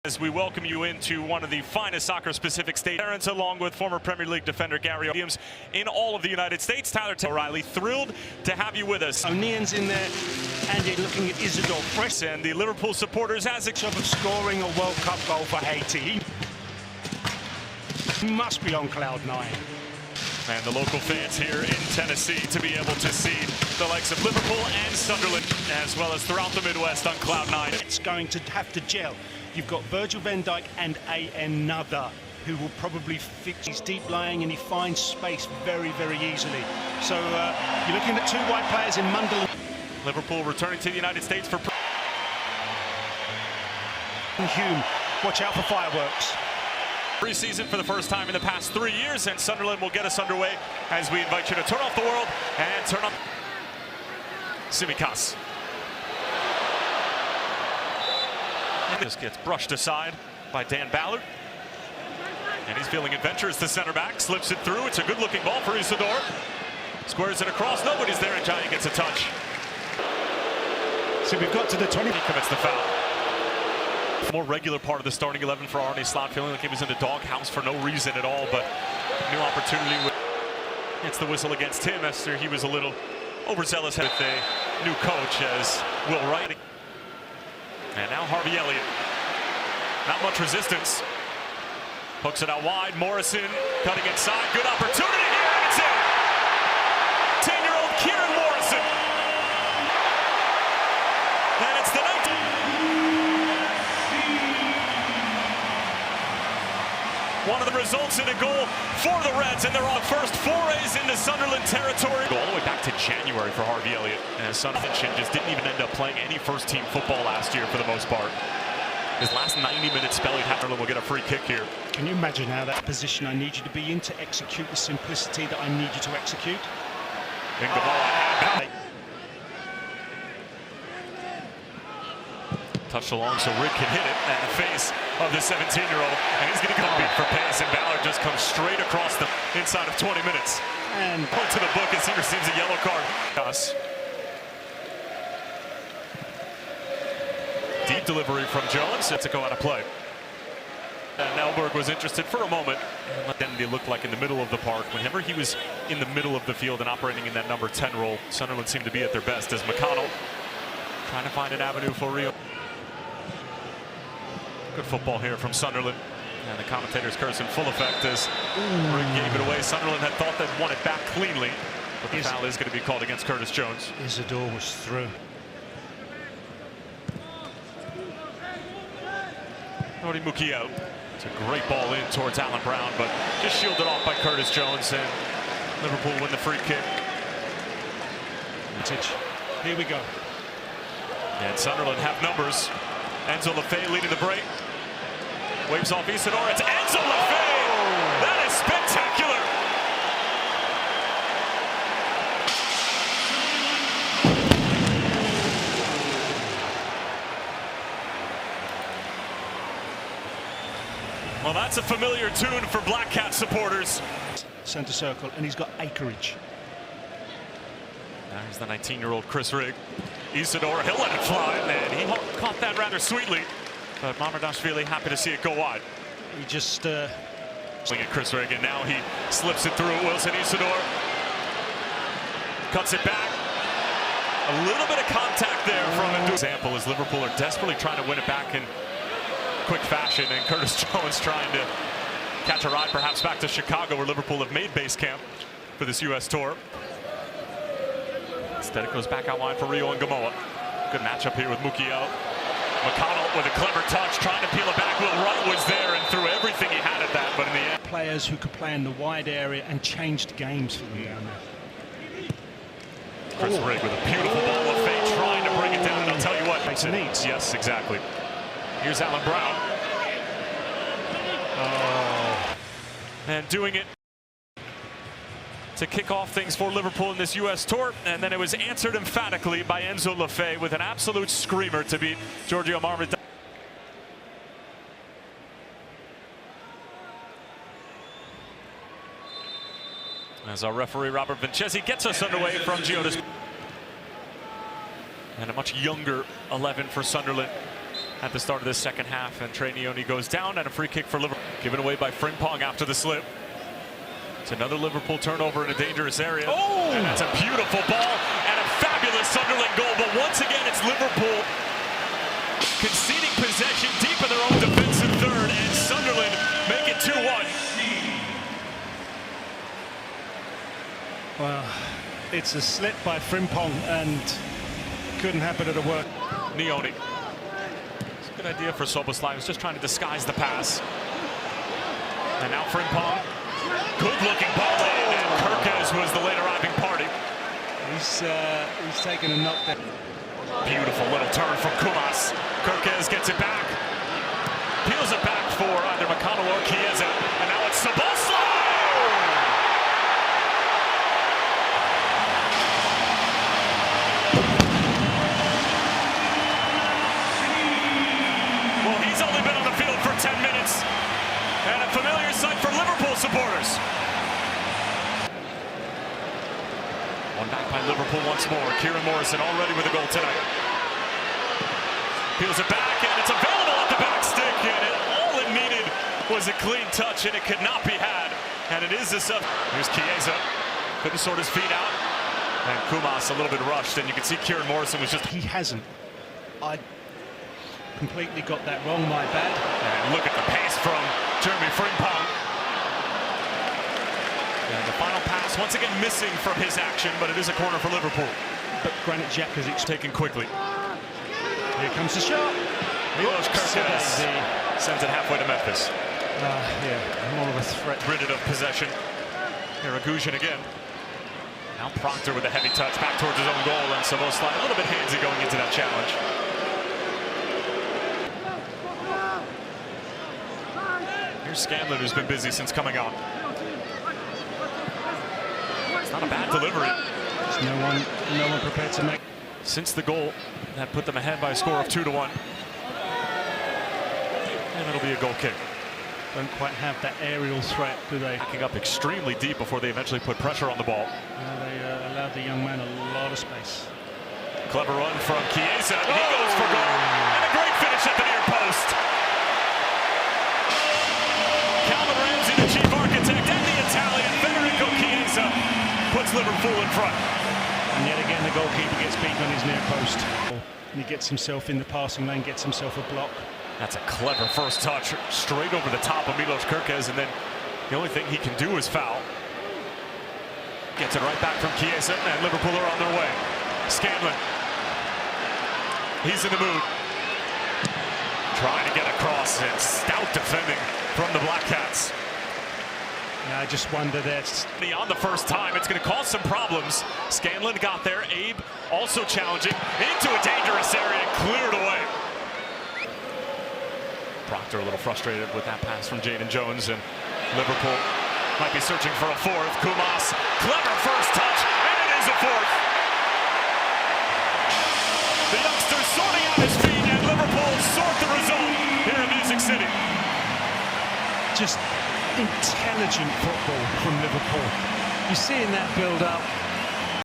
As we welcome you into one of the finest soccer-specific stadiums, along with former Premier League defender Gary Williams in all of the United States. Tyler O'Reilly, thrilled to have you with us. O'Neill's in there, and you're looking at Isidore Fresh. And the Liverpool supporters as a job of scoring a World Cup goal for Haiti. He must be on cloud nine. And the local fans here in Tennessee to be able to see the likes of Liverpool and Sunderland, as well as throughout the Midwest on cloud nine. It's going to have to gel. You've got Virgil van Dijk and another who will probably fix. He's deep lying and he finds space very, very easily. So you're looking at two wide players in Mundell. Liverpool returning to the United States for Hume, watch out for fireworks. Pre-season for the first time in the past 3 years, and Sunderland will get us underway as we invite you to turn off the world and turn up Tsimikas. This gets brushed aside by Dan Ballard. And he's feeling adventurous, the center back. Slips it through. It's a good-looking ball for Isidore. Squares it across. Nobody's there, and Johnny gets a touch. So we've got to the 20. He commits the foul. More regular part of the starting 11 for Arne Slot, feeling like he was in the doghouse for no reason at all, but new opportunity. It's the whistle against him after he was a little overzealous with a new coach as Will Wright. And now Harvey Elliott. Not much resistance. Hooks it out wide. Morrison cutting inside. Good opportunity here, and it's in. 10-year-old Kieran Morrison. And it's the 19. One of the results in a goal for the Reds, and they're on the first forays into Sunderland territory. Go all the way back to January for Harvey Elliott. And Sunderland just didn't even end up playing any first-team football last year for the most part. His last 90-minute spell, Sunderland will get a free kick here. Can you imagine how that position I need you to be in to execute the simplicity that I need you to execute? Touched along so Rick can hit it at the face of the 17-year-old, and he's going to come beat for pass, and Ballard just comes straight across the inside of 20 minutes. And point to the book as he receives a yellow card. Deep delivery from Jones, set to go out of play. And Elberg was interested for a moment. Then they looked like in the middle of the park. Whenever he was in the middle of the field and operating in that number 10 role, Sunderland seemed to be at their best as McConnell trying to find an avenue for Rio. Good football here from Sunderland. And the commentators curse in full effect as Rick gave it away. Sunderland had thought they'd won it back cleanly, but the foul is going to be called against Curtis Jones. Isidore was through. Nordi Mukiel. It's a great ball in towards Alan Brown, but just shielded off by Curtis Jones, and Liverpool win the free kick. Here we go. And Sunderland have numbers. Enzo Lefebvre leading the break. Waves off Isidore. It's Enzo Lefebvre! That is spectacular! Well, that's a familiar tune for Black Cat supporters. Center circle, and he's got acreage. Now here's the 19-year-old Chris Rigg. Isidore, he'll let it fly, and he caught that rather sweetly. But Mamardashvili happy to see it go wide. He just swing at Chris Rigg, and now he slips it through. Wilson Isidore cuts it back. A little bit of contact there from him. Example is Liverpool are desperately trying to win it back in quick fashion, and Curtis Jones trying to catch a ride perhaps back to Chicago, where Liverpool have made base camp for this U.S. tour. Instead it goes back out wide for Rio and Gamoa. Good matchup here with Mukiel. McConnell with a clever touch, trying to peel it back. Will Wright was there and threw everything he had at that, but in the end. Players who could play in the wide area and changed games for them down there. Chris Rigg with a beautiful ball of fate, trying to bring it down, and I'll tell you what. Mason needs. Yes, exactly. Here's Alan Brown. And doing it to kick off things for Liverpool in this U.S. tour, and then it was answered emphatically by Enzo Lefebvre with an absolute screamer to beat Giorgio Marmot. As our referee Robert Vincesi gets us underway from Giotis. And a much younger 11 for Sunderland. at the start of this second half, and Trey Nioni goes down, and a free kick for Liverpool. Given away by Frimpong after the slip. It's another Liverpool turnover in a dangerous area. Oh! And that's a beautiful ball and a fabulous Sunderland goal. But once again, it's Liverpool conceding possession deep in their own defensive third, and Sunderland make it 2-1. Well, it's a slip by Frimpong, and couldn't happen at a work. Nioni. It's a good idea for Szoboszlai. He was just trying to disguise the pass. And now Frimpong. Good-looking ball in, and Kerkez was the late arriving party. He's taken a knock there. Beautiful little turn from Kumas. Kerkez gets it back. Peels it back for either McConnell or Chiesa. And now it's Szoboszlai! Well, he's only been on the field for 10 minutes. And a familiar sight for Liverpool supporters. One back by Liverpool once more. Kieran Morrison already with a goal tonight. Peels it back, and it's available at the back stick, and all it needed was a clean touch, and it could not be had. And it is this up. Here's Chiesa. Couldn't sort his feet out. And Kumas a little bit rushed, and you can see Kieran Morrison was just... He hasn't. I completely got that wrong, my bad. And look at the pace from Jeremy Frimpong. And the final pass, once again missing from his action, but it is a corner for Liverpool. But Granit Xhaka is Taken quickly. Here comes the shot. Milos Kerkez sends it halfway to Memphis. Yeah, more of a threat. Rid of possession. Here, Agujan again. Now Proctor with a heavy touch back towards his own goal, and Szoboszlai a little bit handsy going into that challenge. Here's Scanlon, who's been busy since coming on. It's not a bad delivery. There's no one prepared to make. Since the goal that put them ahead by a score of 2-1. And it'll be a goal kick. Don't quite have that aerial threat, do they? Backing up extremely deep before they eventually put pressure on the ball. They allowed the young man a lot of space. Clever run from Chiesa. He goes for goal. And a great finish at the near post. Calvin Ramsey, the chief architect, and the Italian Federico Chiesa puts Liverpool in front. And yet again, the goalkeeper gets beaten on his near post. And he gets himself in the passing lane, gets himself a block. That's a clever first touch, straight over the top of Milos Kerkez, and then the only thing he can do is foul. Gets it right back from Chiesa, and Liverpool are on their way. Scanlon. He's in the mood. Trying to get across, and stout defending from the Black Cats. Yeah, I just wonder that on the first time, it's going to cause some problems. Scanlon got there. Abe also challenging into a dangerous area and cleared away. Proctor a little frustrated with that pass from Jadon Jones, and Liverpool might be searching for a fourth. Kumas, clever first touch, and it is a fourth. The youngster sorting out his feet, and Liverpool sort the result here in Music City. just intelligent football from Liverpool. You see in that build-up,